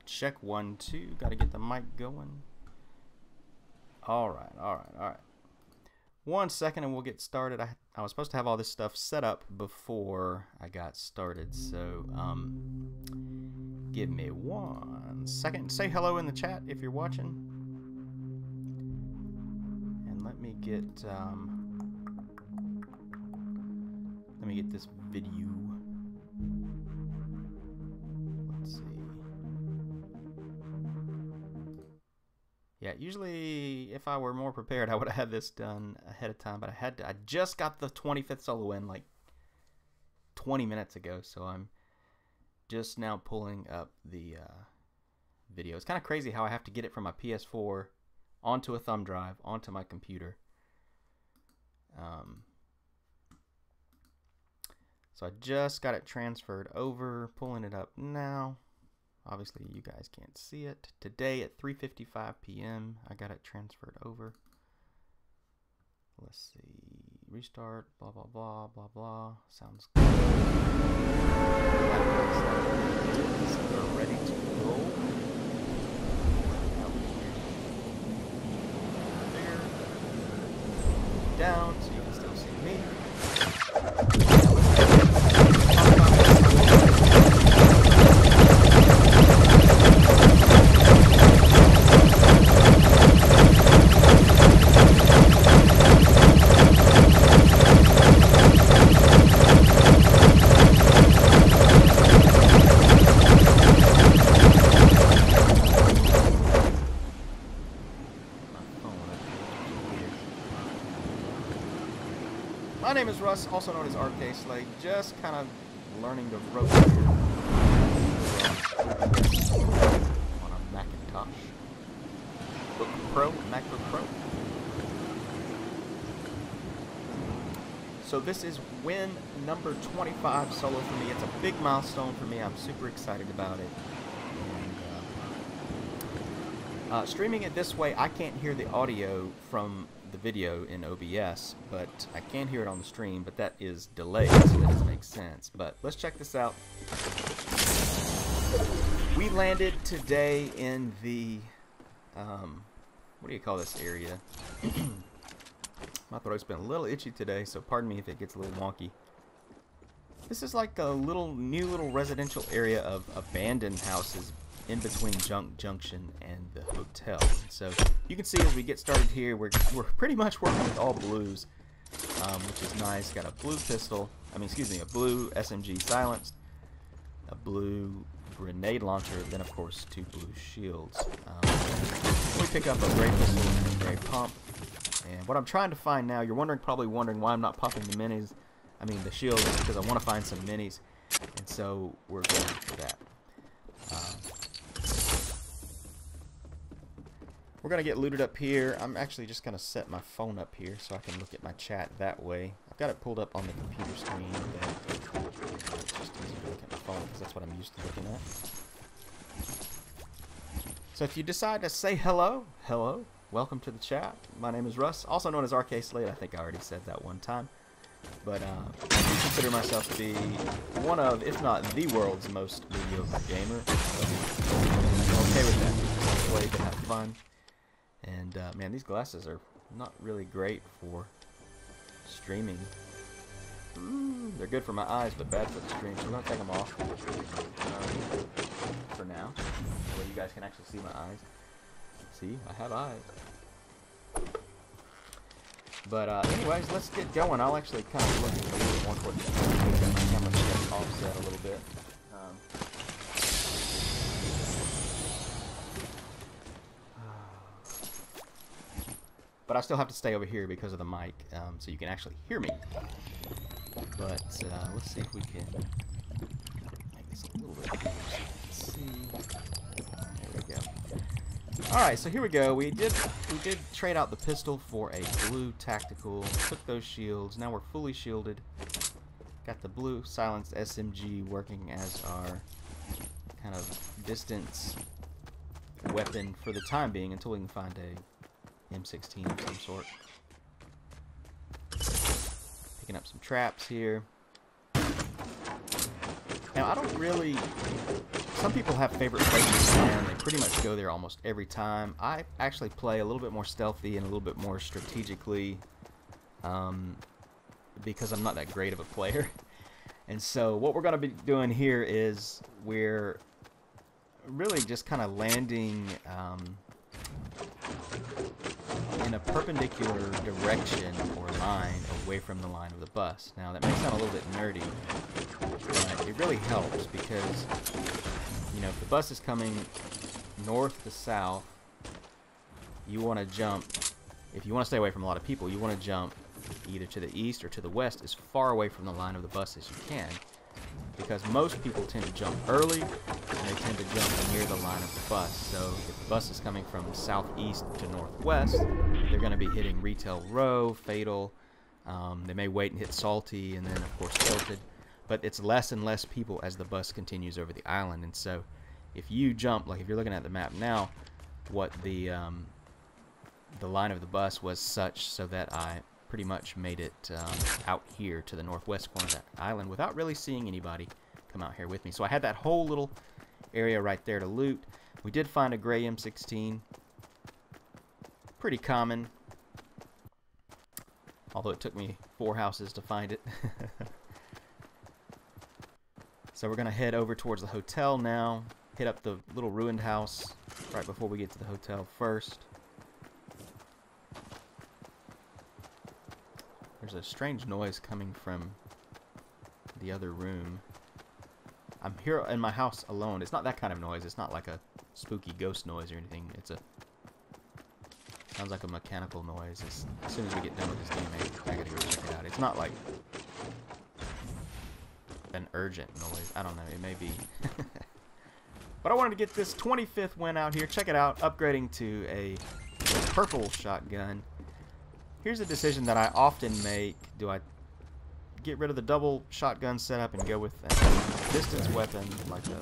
Check 1, 2. Got to get the mic going. All right. 1 second and we'll get started. I was supposed to have all this stuff set up before I got started, so give me 1 second. Say hello in the chat if you're watching. And let me get this video. Let's see. Yeah, usually if I were more prepared, I would have had this done ahead of time, but I just got the 25th solo in like 20 minutes ago, so I'm just now pulling up the video. It's kind of crazy how I have to get it from my PS4 onto a thumb drive, onto my computer. So I just got it transferred over, pulling it up now. Obviously, you guys can't see it. Today at 3:55 p.m., I got it transferred over. Let's see. Restart, blah, blah, blah, blah, blah. Sounds good. We're ready to go. There. Down, so you can still see me. My name is Russ, also known as RK Slade. Just kind of learning the ropes here on a Macintosh MacBook Pro. So this is win number 25 solo for me. It's a big milestone for me. I'm super excited about it. And, streaming it this way, I can't hear the audio from the video in OBS, but I can hear it on the stream, but that is delayed, so that doesn't make sense. But let's check this out. We landed today in the what do you call this area? My throat's been a little itchy today, so pardon me if it gets a little wonky. This is like a new little residential area of abandoned houses in between Junction and the hotel. So you can see as we get started here, we're pretty much working with all blues, which is nice. Got a blue pistol, a blue SMG silenced, a blue grenade launcher, then of course 2 blue shields. We pick up a gray pistol and a gray pump. And what I'm trying to find now, you're probably wondering why I'm not popping the shields, because I want to find some minis, and so we're going for that. We're going to get looted up here. I'm actually just going to set my phone up here so I can look at my chat that way. I've got it pulled up on the computer screen. It's just easier to look at my phone because that's what I'm used to looking at. So if you decide to say hello, welcome to the chat. My name is Russ, also known as RK Slade. I think I already said that one time. But I do consider myself to be one of, if not the world's most mediocre gamer. So I'm okay with that. It's a way to have fun. And man, these glasses are not really great for streaming. They're good for my eyes, but bad for the stream. So I'm going to take them off for now, so you guys can actually see my eyes. See, I have eyes. But anyways, let's get going. I'll actually kind of look at the little more towards the camera. My camera's offset a little bit. But I still have to stay over here because of the mic, so you can actually hear me. But let's see if we can make this a little bit bigger so you can see. There we go. All right, so here we go. We did trade out the pistol for a blue tactical. Took those shields. Now we're fully shielded. Got the blue silenced SMG working as our kind of distance weapon for the time being until we can find a M16 of some sort. Picking up some traps here. Now I don't really some people have favorite places to land. They pretty much go there almost every time. I actually play a little bit more stealthy and a little bit more strategically because I'm not that great of a player. And so what we're going to be doing here is we're really just kind of landing in a perpendicular direction or line away from the line of the bus. Now that may sound a little bit nerdy, but it really helps because, you know, if the bus is coming north to south, you want to jump, if you want to stay away from a lot of people, you want to jump either to the east or to the west as far away from the line of the bus as you can, because most people tend to jump early and they tend to jump near the line of the bus. So if the bus is coming from southeast to northwest, they're going to be hitting Retail Row, Fatal. They may wait and hit Salty and then of course Tilted, but it's less and less people as the bus continues over the island. And so if you jump, like if you're looking at the map now, what the line of the bus was such so that I pretty much made it out here to the northwest corner of that island without really seeing anybody come out here with me. So I had that whole little area right there to loot. We did find a gray M16. Pretty common, although it took me 4 houses to find it. So we're going to head over towards the hotel now, hit up the little ruined house right before we get to the hotel first. There's a strange noise coming from the other room. I'm here in my house alone. It's not that kind of noise. It's not like a spooky ghost noise or anything. It's a sounds like a mechanical noise. As soon as we get done with this game, I gotta go check it out. It's not like an urgent noise. I don't know. It may be. But I wanted to get this 25th win out here. Check it out. Upgrading to a purple shotgun. Here's a decision that I often make. Do I get rid of the double shotgun setup and go with a distance weapon like a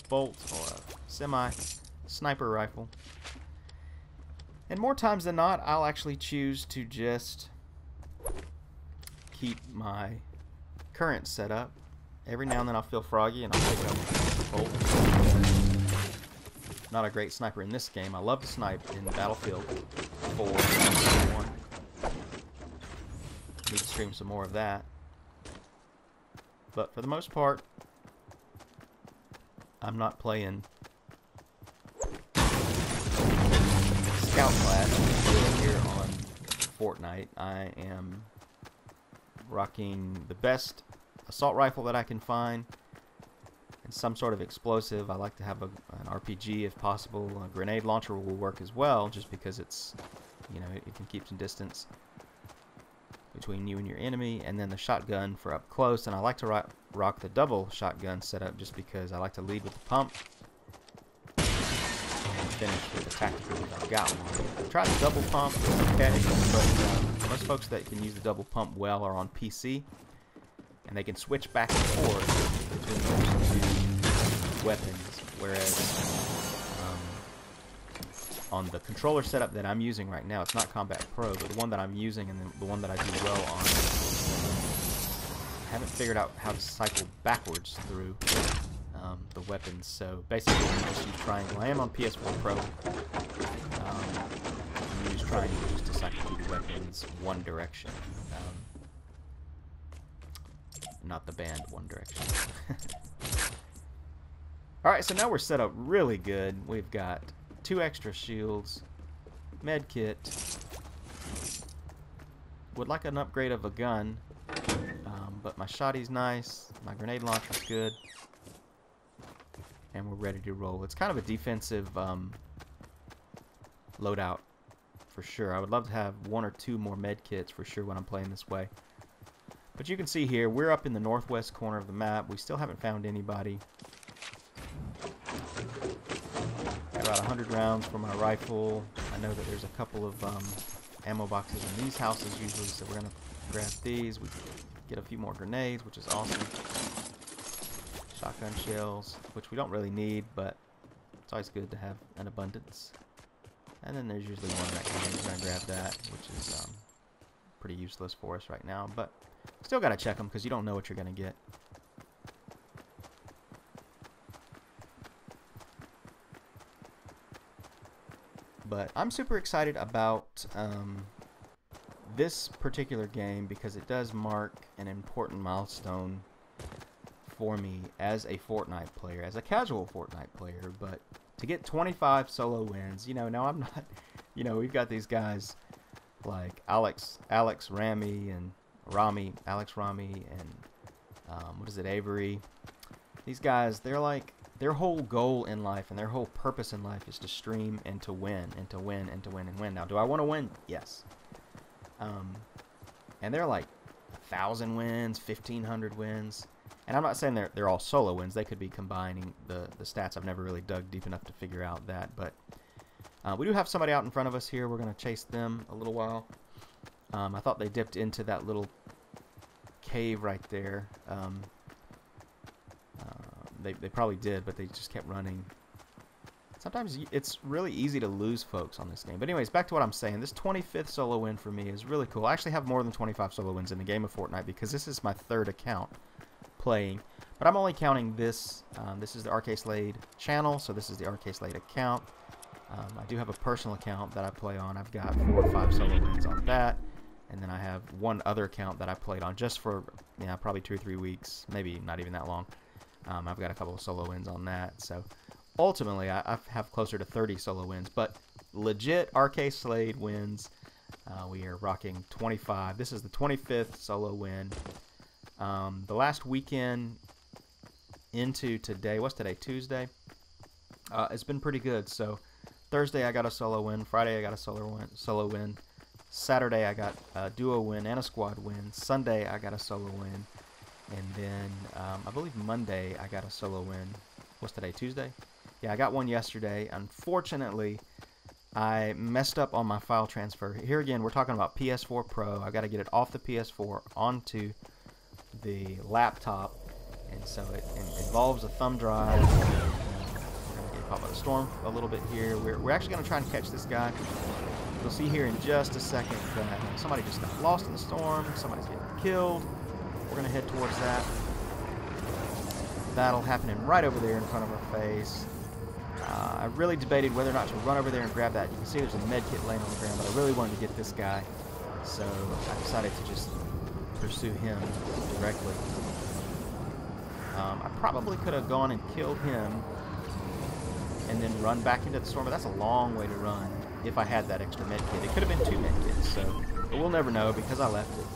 bolt or a semi-sniper rifle? And more times than not, I'll actually choose to just keep my current setup. Every now and then I'll feel froggy and I'll pick up a bolt. Not a great sniper in this game. I love to snipe in Battlefield 4. Need to stream some more of that. But for the most part, I'm not playing Scout class here on Fortnite. I am rocking the best assault rifle that I can find and some sort of explosive. I like to have an RPG if possible. A grenade launcher will work as well, just because it's, you know, it can keep some distance between you and your enemy, and then the shotgun for up close. And I like to rock the double shotgun setup just because I like to lead with the pump and finish with the tactical if I've got one. I've tried the double pump, it's okay, but most folks that can use the double pump well are on PC, and they can switch back and forth between those two weapons, whereas on the controller setup that I'm using right now, it's not Combat Pro, but the one that I'm using and the one that I do well on, I haven't figured out how to cycle backwards through the weapons. So basically, you just use triangle. I am on PS4 Pro. You use triangle just to cycle through the weapons one direction, not the band One Direction. All right, so now we're set up really good. We've got 2 extra shields, med kit. Would like an upgrade of a gun, but my shotty's nice, my grenade launcher's good, and we're ready to roll. It's kind of a defensive loadout for sure. I would love to have 1 or 2 more med kits for sure when I'm playing this way. But you can see here, we're up in the northwest corner of the map. We still haven't found anybody. About 100 rounds for my rifle. I know that there's a couple of ammo boxes in these houses usually, so we're going to grab these. We get a few more grenades, which is awesome. Shotgun shells, which we don't really need, but it's always good to have an abundance. And then there's usually one right here. We're going to grab that, which is pretty useless for us right now, but still got to check them because you don't know what you're going to get. But I'm super excited about this particular game because it does mark an important milestone for me as a Fortnite player, as a casual Fortnite player. But to get 25 solo wins, you know, now I'm not, you know, we've got these guys like Alex Rami and Alex Rami and what is it, Avery. These guys, they're like, their whole goal in life and their whole purpose in life is to stream and to win and to win and to win and win. Now, do I want to win? Yes. And they're like 1,000 wins, 1,500 wins. And I'm not saying they're all solo wins. They could be combining the stats. I've never really dug deep enough to figure out that. But we do have somebody out in front of us here. We're going to chase them a little while. I thought they dipped into that little cave right there. They probably did, but they just kept running. Sometimes it's really easy to lose folks on this game. But anyways, back to what I'm saying. This 25th solo win for me is really cool. I actually have more than 25 solo wins in the game of Fortnite because this is my third account playing. But I'm only counting this. This is the RK Slade channel, so this is the RK Slade account. I do have a personal account that I play on. I've got 4 or 5 solo wins on that. And then I have one other account that I played on just for, you know, probably 2 or 3 weeks, maybe not even that long. I've got a couple of solo wins on that. So ultimately, I have closer to 30 solo wins. But legit RK Slade wins. We are rocking 25. This is the 25th solo win. The last weekend into today, what's today, Tuesday? It's been pretty good. So Thursday I got a solo win. Friday I got a solo win. Saturday I got a duo win and a squad win. Sunday I got a solo win. And then I believe Monday I got a solo win. What's today, Tuesday? Yeah, I got one yesterday. Unfortunately, I messed up on my file transfer. Here again, we're talking about PS4 Pro. I got to get it off the PS4 onto the laptop. And so it involves a thumb drive. We're going to get caught by the storm a little bit here. We're actually going to try and catch this guy. You'll see here in just a second that somebody just got lost in the storm. Somebody's getting killed. We're going to head towards that. Battle happening right over there in front of our face. I really debated whether or not to run over there and grab that. You can see there's a med kit laying on the ground, but I really wanted to get this guy. So I decided to just pursue him directly. I probably could have gone and killed him and then run back into the storm, but that's a long way to run if I had that extra med kit. It could have been 2 med kits, but we'll never know because I left it.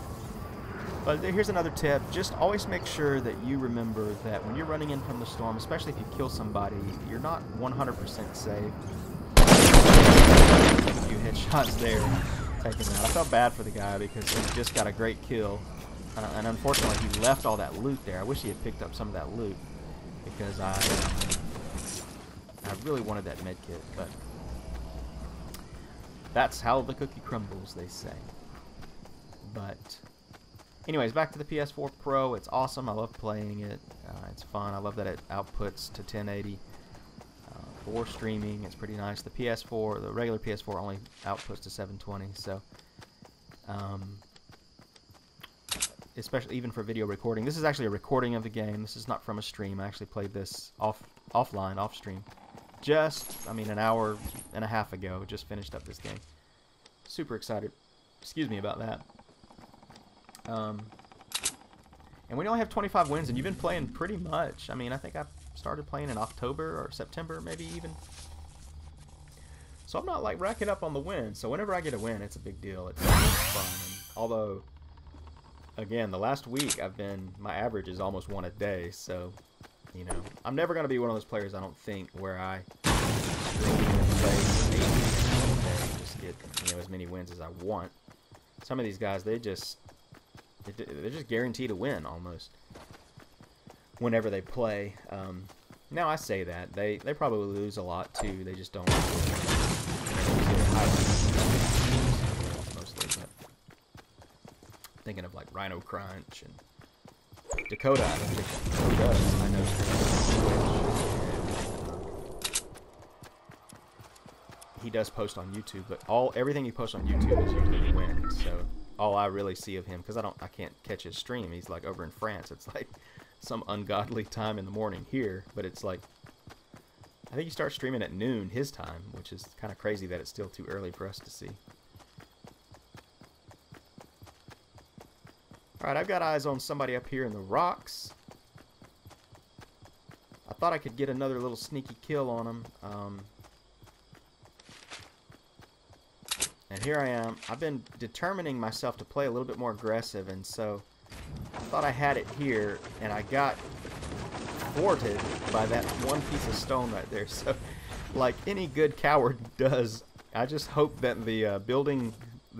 But here's another tip. Just always make sure that you remember that when you're running in from the storm, especially if you kill somebody, you're not 100% safe. A few headshots there, taking that. I felt bad for the guy because he just got a great kill. And unfortunately, he left all that loot there. I wish he had picked up some of that loot because I really wanted that med kit. But that's how the cookie crumbles, they say. But anyways, back to the PS4 Pro. It's awesome. I love playing it. It's fun. I love that it outputs to 1080 for streaming. It's pretty nice. The PS4, the regular PS4, only outputs to 720. So, especially even for video recording. This is actually a recording of the game. This is not from a stream. I actually played this offline, off stream. An hour and a half ago. Just finished up this game. Super excited. Excuse me about that. And we only have 25 wins, and you've been playing pretty much. I mean, I think I started playing in October or September, maybe even. So I'm not like racking up on the wins. So whenever I get a win, it's a big deal. It's fun. And although, again, the last week my average is almost 1 a day. So, you know, I'm never going to be one of those players, I don't think, where I play 8 games a day and just get, you know, as many wins as I want. Some of these guys, they're just guaranteed to win almost whenever they play. Now I say that they probably lose a lot too. They just don't. Mostly, but thinking of like Rhino Crunch and Dakota. I don't think Dakota does. I know he does post on YouTube, but everything he posts on YouTube is usually a win. So all I really see of him, because I can't catch his stream. He's like over in France. It's like some ungodly time in the morning here, but it's like I think he starts streaming at noon his time, which is kind of crazy that it's still too early for us to see. Alright, I've got eyes on somebody up here in the rocks. I thought I could get another little sneaky kill on him. And here I am. I've been determining myself to play a little bit more aggressive, and so I thought I had it here, and I got thwarted by that one piece of stone right there. So, like any good coward does, I just hope that the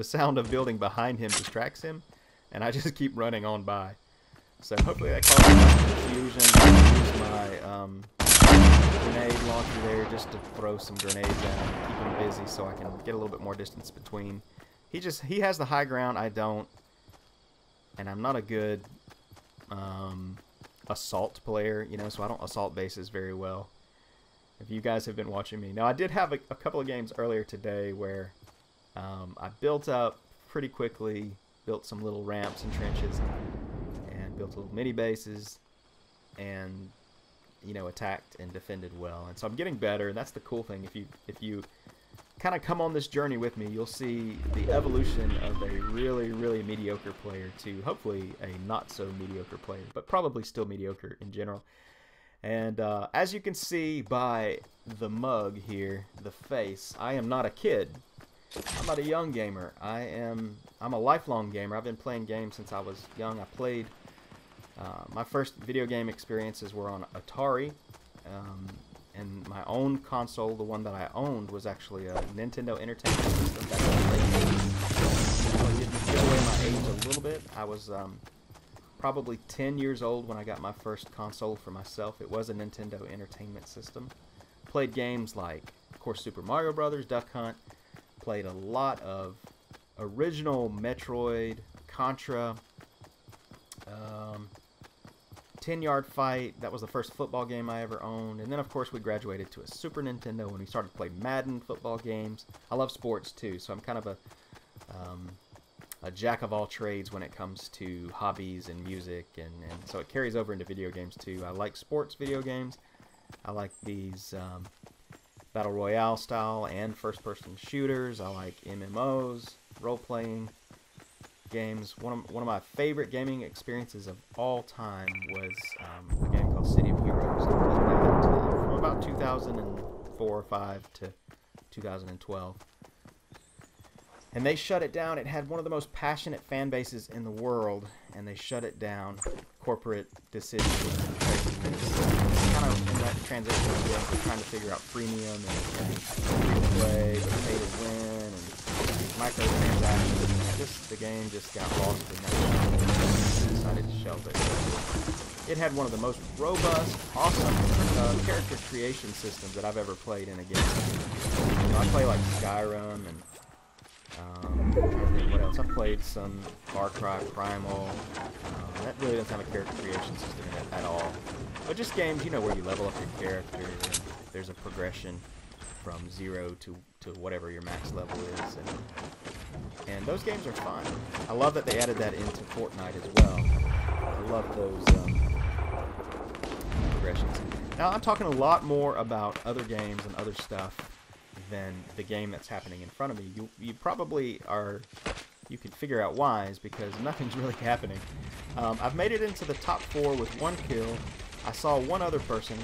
sound of building behind him distracts him, and I just keep running on by. So hopefully that causes my confusion. I use my grenade launcher there just to throw some grenades at him, keep him busy so I can get a little bit more distance between. He has the high ground, I don't, and I'm not a good assault player, you know, so I don't assault bases very well. If you guys have been watching me. Now, I did have a couple of games earlier today where I built up pretty quickly, built some little ramps and trenches, and built little mini bases, and, you know, attacked and defended well. And so I'm getting better, and that's the cool thing. If you kind of come on this journey with me, you'll see the evolution of a really, really mediocre player to hopefully a not so mediocre player, but probably still mediocre in general. And as you can see by the mug here, the face, I am not a kid. I'm not a young gamer. I'm a lifelong gamer. I've been playing games since I was young. I played my first video game experiences were on Atari. And my own console, the one that I owned, was actually a Nintendo Entertainment System. Back in the late 80s. So I didn't give away my age a little bit. I was probably 10 years old when I got my first console for myself. It was a Nintendo Entertainment System. Played games like, of course, Super Mario Brothers, Duck Hunt. Played a lot of original Metroid, Contra, 10-Yard Fight. That was the first football game I ever owned. And then, of course, we graduated to a Super Nintendo when we started to play Madden football games. I love sports, too, so I'm kind of a jack of all trades when it comes to hobbies and music. And so it carries over into video games, too. I like sports video games. I like these Battle Royale style and first-person shooters. I like MMOs, role-playing games. One of my favorite gaming experiences of all time was a game called City of Heroes. I played that from about 2004 or 5 to 2012. And they shut it down. It had one of the most passionate fan bases in the world, and they shut it down. Corporate decisions and kind of in that transition of games, we're trying to figure out freemium and free-to-play, but pay to win, and microtransactions. The game just got lost in that. Decided to shelve it. It had one of the most robust, awesome character creation systems that I've ever played in a game. You know, I play like Skyrim and I'm trying to think what else. I've played some Far Cry Primal. That really doesn't have a character creation system in it at all. But just games, you know, where you level up your character and there's a progression from 0 to whatever your max level is, and those games are fun. I love that they added that into Fortnite as well. I love those progressions. Now I'm talking a lot more about other games and other stuff than the game that's happening in front of me. You probably are, you can figure out why, is because nothing's really happening. I've made it into the top 4 with 1 kill. I saw one other person,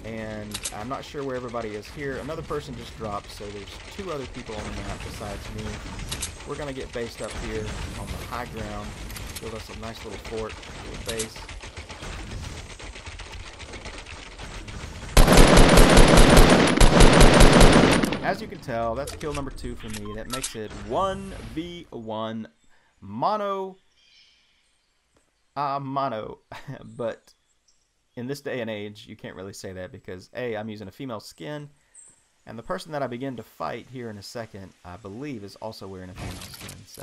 and I'm not sure where everybody is here. Another person just dropped, so there's 2 other people on the map besides me. We're going to get based up here on the high ground, build us a nice little fort, little base. As you can tell, that's kill number 2 for me. That makes it 1v1 mono. But in this day and age, you can't really say that because A, I'm using a female skin, and the person that I begin to fight here in a second, I believe, is also wearing a female skin. So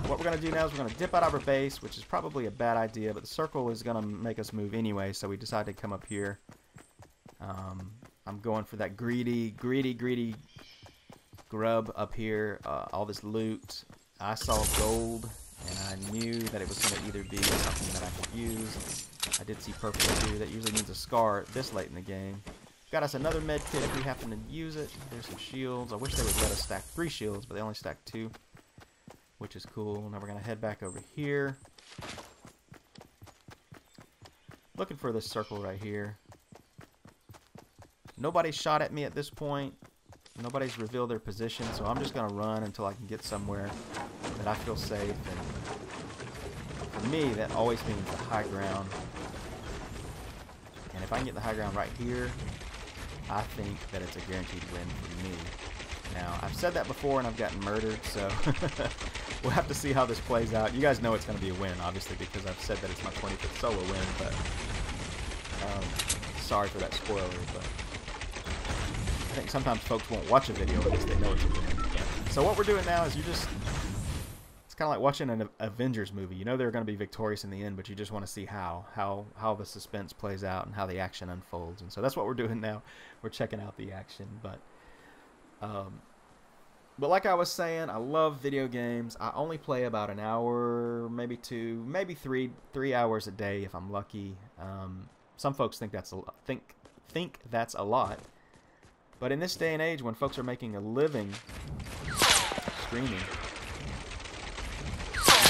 what we're going to do now is we're going to dip out of our base, which is probably a bad idea, but the circle is going to make us move anyway, so we decided to come up here. I'm going for that greedy grub up here, all this loot. I saw gold, and I knew that it was going to either be something that I could use. I did see purple too. That usually means a scar this late in the game. Got us another med kit if we happen to use it. There's some shields. I wish they would let us stack 3 shields, but they only stack 2, which is cool. Now we're going to head back over here. Looking for this circle right here. Nobody's shot at me at this point. Nobody's revealed their position, so I'm just going to run until I can get somewhere that I feel safe. And for me, that always means the high ground. And if I can get the high ground right here, I think that it's a guaranteed win for me. Now, I've said that before and I've gotten murdered, so we'll have to see how this plays out. You guys know it's going to be a win, obviously, because I've said that it's my 25th solo win, but sorry for that spoiler, but I think sometimes folks won't watch a video unless they know it's a win. So what we're doing now is it's kind of like watching an Avengers movie. You know they're going to be victorious in the end, but you just want to see how the suspense plays out and how the action unfolds. And so that's what we're doing now. We're checking out the action, but like I was saying, I love video games. I only play about an hour, maybe 2, maybe 3 hours a day if I'm lucky. Some folks think that's a lot. But in this day and age, when folks are making a living streaming, you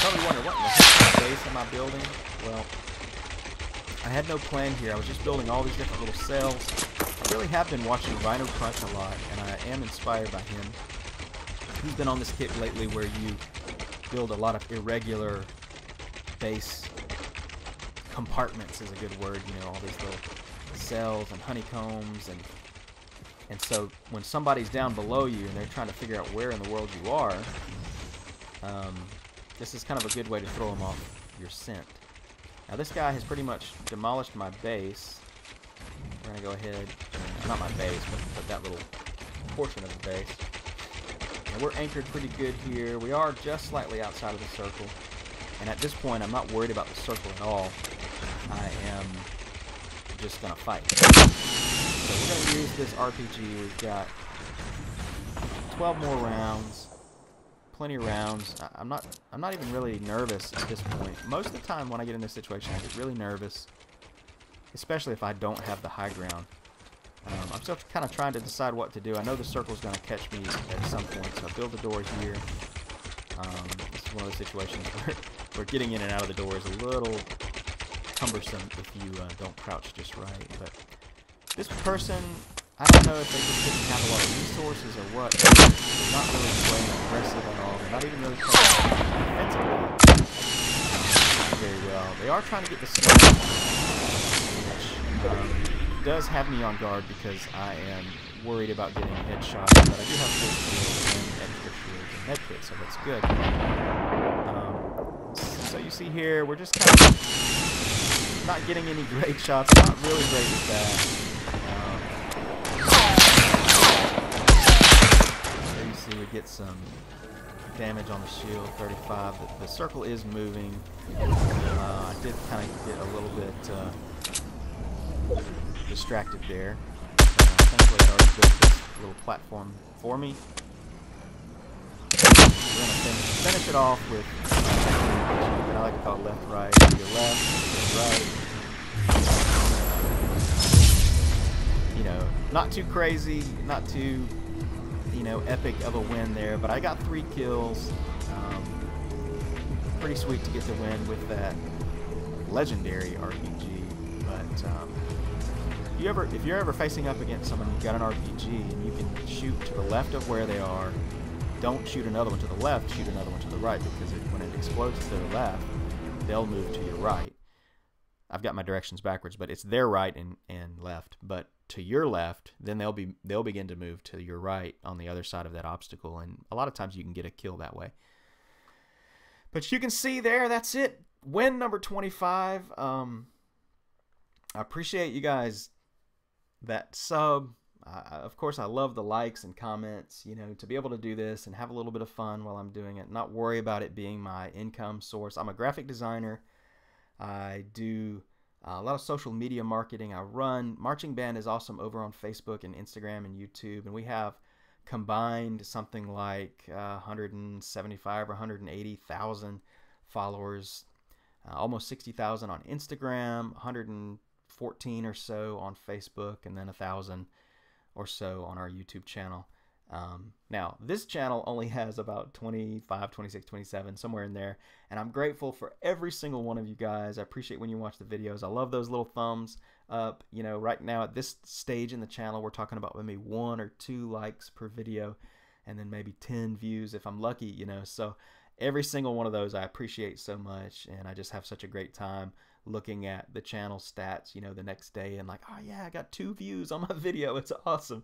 probably wonder, what in the heck base am I building? Well, I had no plan here. I was just building all these different little cells. I really have been watching Rhino Crunch a lot, and I am inspired by him. He's been on this kick lately where you build a lot of irregular base compartments is a good word, you know, all these little cells and honeycombs, and so when somebody's down below you and they're trying to figure out where in the world you are, this is kind of a good way to throw them off your scent. Now this guy has pretty much demolished my base. We're going to go ahead, not my base, but that little portion of the base. And we're anchored pretty good here. We are just slightly outside of the circle. And at this point, I'm not worried about the circle at all. I am just going to fight. So we're going to use this RPG. We've got 12 more rounds. Plenty of rounds. I'm not even really nervous at this point. Most of the time when I get in this situation, I get really nervous, especially if I don't have the high ground. I'm still kind of trying to decide what to do. I know the circle's going to catch me at some point, so I build the door here. This is one of those situations where getting in and out of the door is a little cumbersome if you don't crouch just right. But this person, I don't know if they just didn't have a lot of resources or what. They're not really playing aggressive at all. They're not even really playing defensively very well. They are trying to get the snipe, which does have me on guard because I am worried about getting headshots, but I do have full shields and extra shields and medkits, so that's good. So you see here, we're just kind of not getting any great shots. Not really great with that. There you see we get some damage on the shield, 35. The circle is moving. I did kind of get a little bit distracted there. Thankfully it already built this little platform for me. We're going to finish it off with, I like to call it left, right, to your left, to your right. You know, not too crazy, not too, you know, epic of a win there, but I got 3 kills. Pretty sweet to get the win with that legendary RPG, but if you're ever facing up against someone who's got an RPG and you can shoot to the left of where they are, don't shoot another one to the left, shoot another one to the right, because when it explodes to the left, they'll move to your right. I've got my directions backwards, but it's their right and left. But to your left, then they'll begin to move to your right on the other side of that obstacle, and a lot of times you can get a kill that way. But you can see there, that's it. Win number 25. I appreciate you guys that sub. Of course, I love the likes and comments, you know, to be able to do this and have a little bit of fun while I'm doing it, not worry about it being my income source. I'm a graphic designer. I do a lot of social media marketing. I run Marching Band is Awesome over on Facebook and Instagram and YouTube, and we have combined something like 175 or 180,000 followers. almost 60,000 on Instagram, 114 or so on Facebook, and then 1,000 or so on our YouTube channel. Now, this channel only has about 25, 26, 27, somewhere in there. And I'm grateful for every single one of you guys. I appreciate when you watch the videos. I love those little thumbs up. You know, right now at this stage in the channel, we're talking about maybe 1 or 2 likes per video, and then maybe 10 views if I'm lucky, you know. So every single one of those I appreciate so much, and I just have such a great time looking at the channel stats, you know, the next day and like, oh yeah, I got 2 views on my video. It's awesome.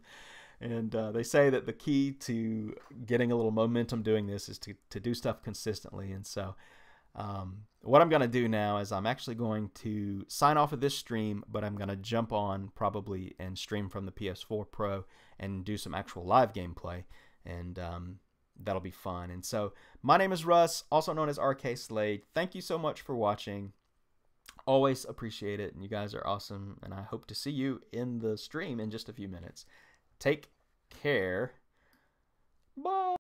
And they say that the key to getting a little momentum doing this is to do stuff consistently. And so what I'm going to do now is I'm actually going to sign off of this stream, but I'm going to jump on probably and stream from the PS4 Pro and do some actual live gameplay. And that'll be fun. And so my name is Russ, also known as RK Slade. Thank you so much for watching. Always appreciate it. And you guys are awesome. And I hope to see you in the stream in just a few minutes. Take care. Bye.